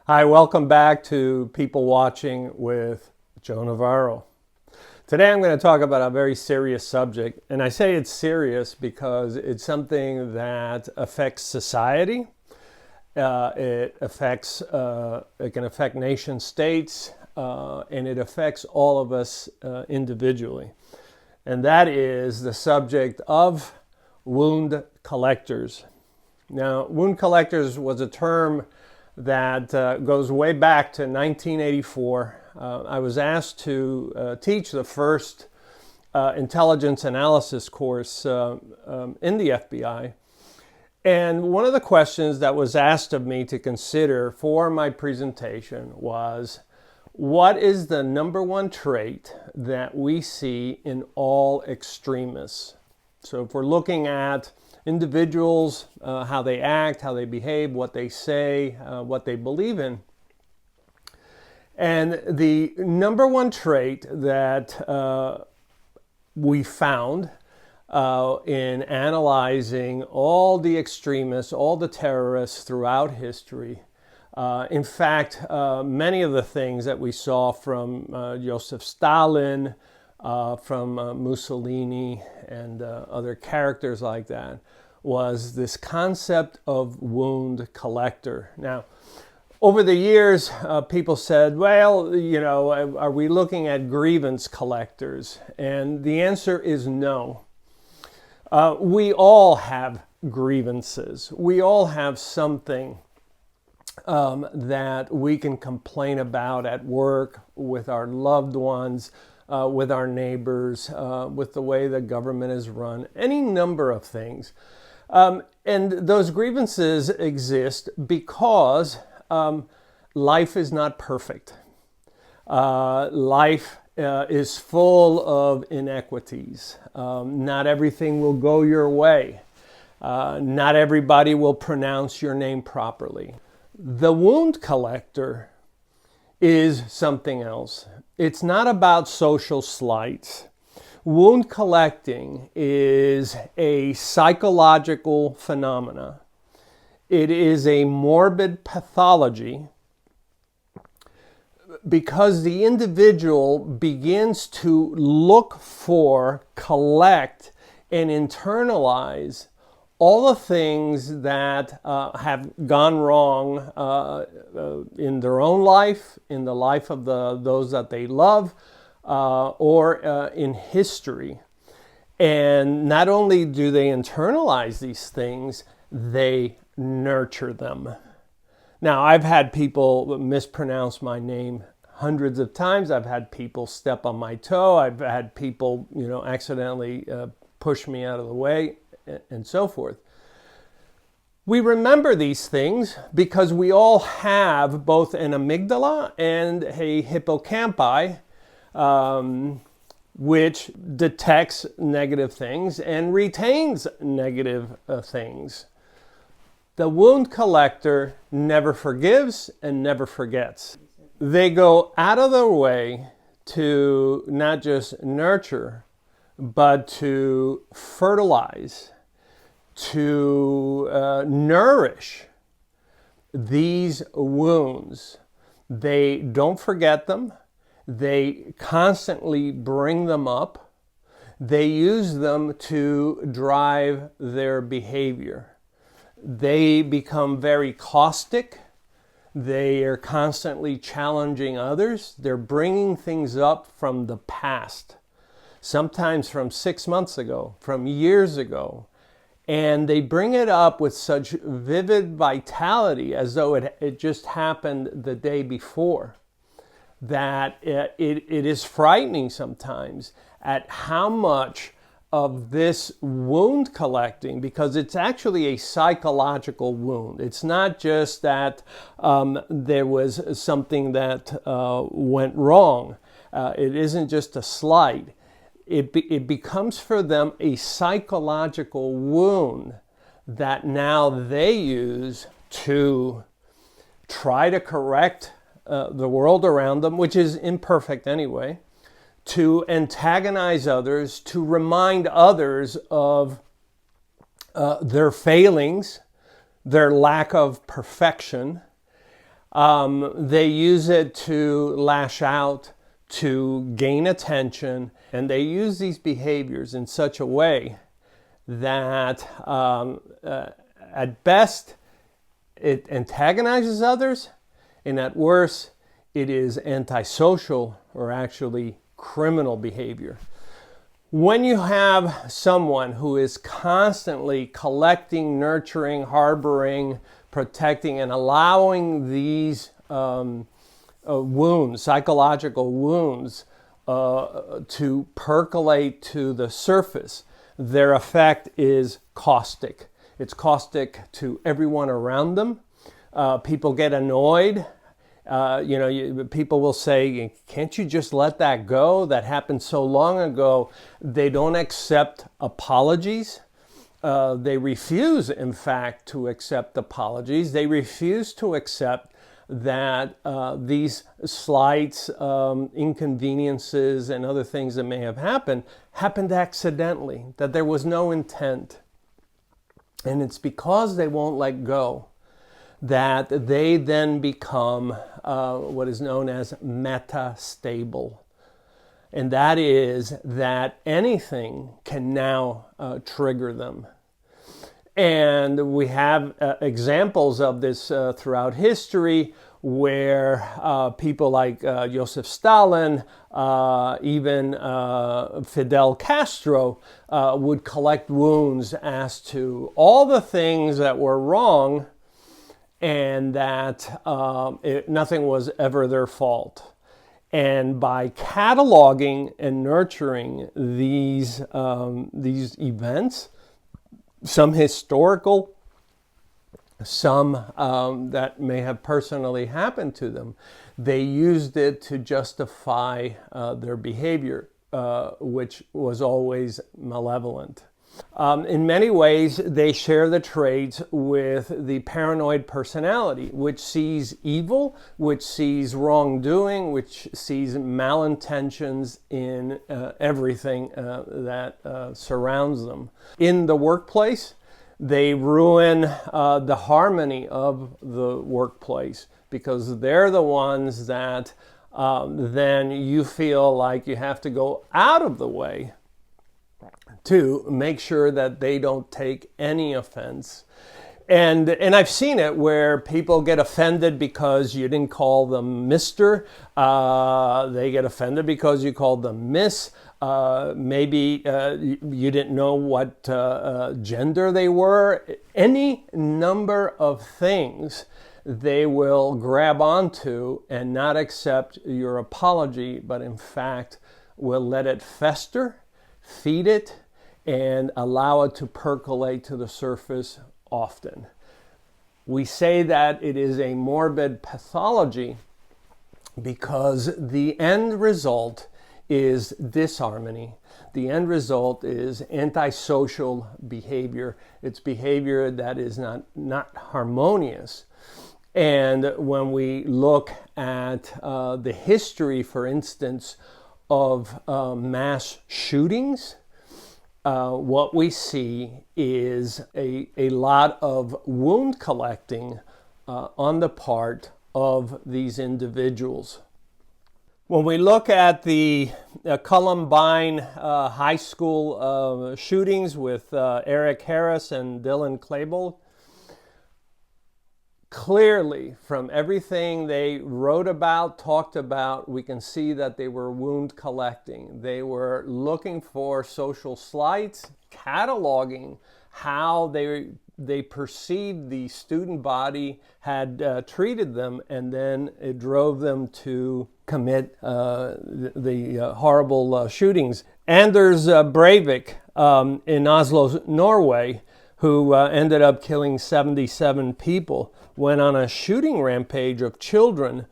Hi, welcome back to People Watching with Joe Navarro. Today I'm going to talk about a very serious subject, and I say it's serious because it's something that affects society. It can affect nation states, and it affects all of us individually. And that is the subject of wound collectors. Now, wound collectors was a term that goes way back to 1984. I was asked to teach the first intelligence analysis course in the FBI. And one of the questions that was asked of me to consider for my presentation was, what is the number one trait that we see in all extremists? So if we're looking at individuals, how they act, how they behave, what they say, what they believe in. And the number one trait that we found in analyzing all the extremists, all the terrorists throughout history, in fact, many of the things that we saw from Joseph Stalin, from Mussolini and other characters like that, was this concept of wound collector. Now, over the years, people said, well, are we looking at grievance collectors? And the answer is no. We all have grievances. We all have something that we can complain about at work, with our loved ones, with our neighbors, with the way the government is run, any number of things. And those grievances exist because life is not perfect. Life is full of inequities. Not everything will go your way. Not everybody will pronounce your name properly. The wound collector is something else. It's not about social slights. Wound collecting is a psychological phenomena. It is a morbid pathology because the individual begins to look for, collect, and internalize all the things that have gone wrong in their own life, in the life of those that they love, or in history. And not only do they internalize these things, they nurture them. Now, I've had people mispronounce my name hundreds of times. I've had people step on my toe. I've had people, accidentally push me out of the way, and so forth. We remember these things because we all have both an amygdala and a hippocampi, which detects negative things and retains negative things. The wound collector never forgives and never forgets. They go out of their way to not just nurture, but to fertilize, to nourish these wounds. They don't forget them. They constantly bring them up. They use them to drive their behavior. They become very caustic. They are constantly challenging others. They're bringing things up from the past, sometimes from 6 months ago, from years ago. And they bring it up with such vivid vitality as though it just happened the day before, that it is frightening sometimes at how much of this wound collecting, because it's actually a psychological wound. It's not just that there was something that went wrong. It isn't just a slight. It becomes for them a psychological wound that now they use to try to correct the world around them, which is imperfect anyway, to antagonize others, to remind others of their failings, their lack of perfection, They use it to lash out, to gain attention, and they use these behaviors in such a way that at best it antagonizes others, and at worst it is antisocial or actually criminal behavior. When you have someone who is constantly collecting, nurturing, harboring, protecting, and allowing these wounds, psychological wounds, to percolate to the surface, their effect is caustic. It's caustic to everyone around them. People get annoyed. People will say, can't you just let that go? That happened so long ago. They don't accept apologies. They refuse, in fact, to accept apologies. They refuse to accept that these slights, inconveniences, and other things that may have happened accidentally, that there was no intent. And it's because they won't let go that they then become what is known as metastable. And that is that anything can now trigger them. And we have examples of this throughout history where people like Joseph Stalin, even Fidel Castro would collect wounds as to all the things that were wrong and that nothing was ever their fault. And by cataloging and nurturing these events, some historical, some that may have personally happened to them, they used it to justify their behavior, which was always malevolent. In many ways, they share the traits with the paranoid personality, which sees evil, which sees wrongdoing, which sees malintentions in everything that surrounds them. In the workplace, they ruin the harmony of the workplace because they're the ones that then you feel like you have to go out of the way to make sure that they don't take any offense. And I've seen it where people get offended because you didn't call them Mr. They get offended because you called them Miss. Maybe you didn't know what gender they were. Any number of things they will grab onto and not accept your apology, but in fact will let it fester, feed it, and allow it to percolate to the surface often. We say that it is a morbid pathology because the end result is disharmony. The end result is antisocial behavior. It's behavior that is not harmonious. And when we look at the history, for instance, of mass shootings, what we see is a lot of wound collecting on the part of these individuals. When we look at the Columbine high school shootings with Eric Harris and Dylan Klebold, clearly from everything they wrote about, talked about, we can see that they were wound collecting. They were looking for social slights, cataloging how they perceived the student body had treated them, and then it drove them to commit the horrible shootings. Anders Breivik in Oslo, Norway, who ended up killing 77 people, went on a shooting rampage of children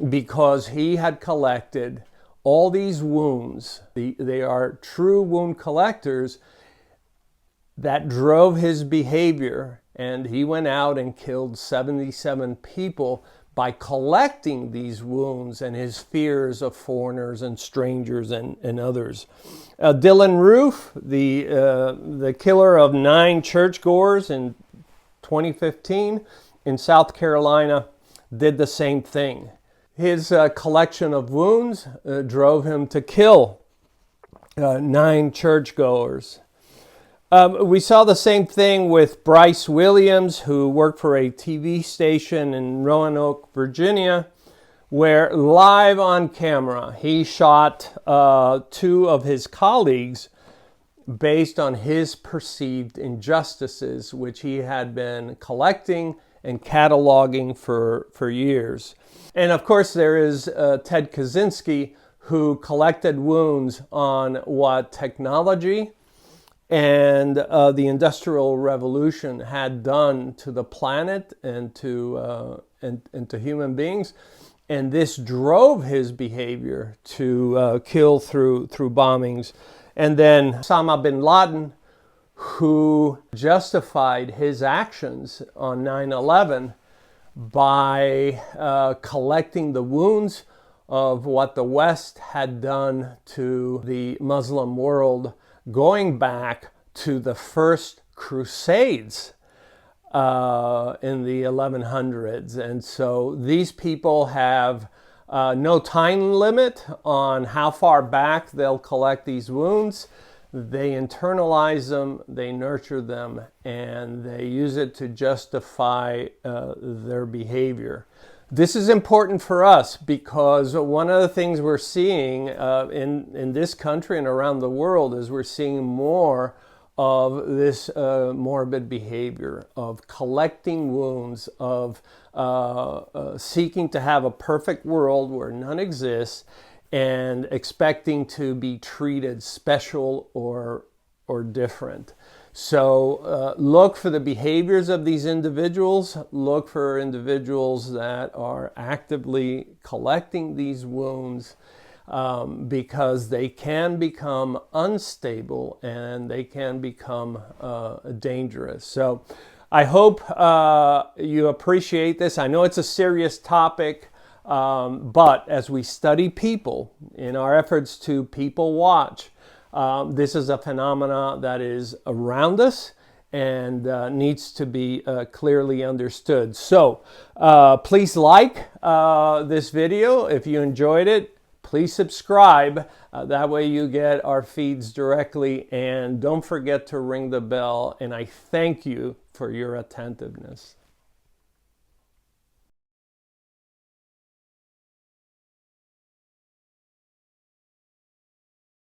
because he had collected all these wounds. They are true wound collectors that drove his behavior, and he went out and killed 77 people by collecting these wounds and his fears of foreigners and strangers and others. Dylan Roof, the killer of 9 churchgoers in 2015 in South Carolina, did the same thing. His collection of wounds drove him to kill 9 churchgoers. We saw the same thing with Bryce Williams, who worked for a TV station in Roanoke, Virginia, where live on camera he shot 2 of his colleagues based on his perceived injustices, which he had been collecting and cataloging for years. And of course, there is Ted Kaczynski, who collected wounds on what technology and the Industrial Revolution had done to the planet and to human beings. And this drove his behavior to kill through bombings. And then Osama bin Laden, who justified his actions on 9/11 by collecting the wounds of what the West had done to the Muslim world, going back to the first Crusades in the 1100s. And so these people have no time limit on how far back they'll collect these wounds. They internalize them, they nurture them, and they use it to justify their behavior. This is important for us because one of the things we're seeing in this country and around the world is we're seeing more of this morbid behavior of collecting wounds, of seeking to have a perfect world where none exists, and expecting to be treated special or different. So look for the behaviors of these individuals. Look for individuals that are actively collecting these wounds because they can become unstable and they can become dangerous. So I hope you appreciate this. I know it's a serious topic. But as we study people in our efforts to people watch, this is a phenomena that is around us and needs to be clearly understood. So please like this video. If you enjoyed it, please subscribe. That way you get our feeds directly. And don't forget to ring the bell. And I thank you for your attentiveness.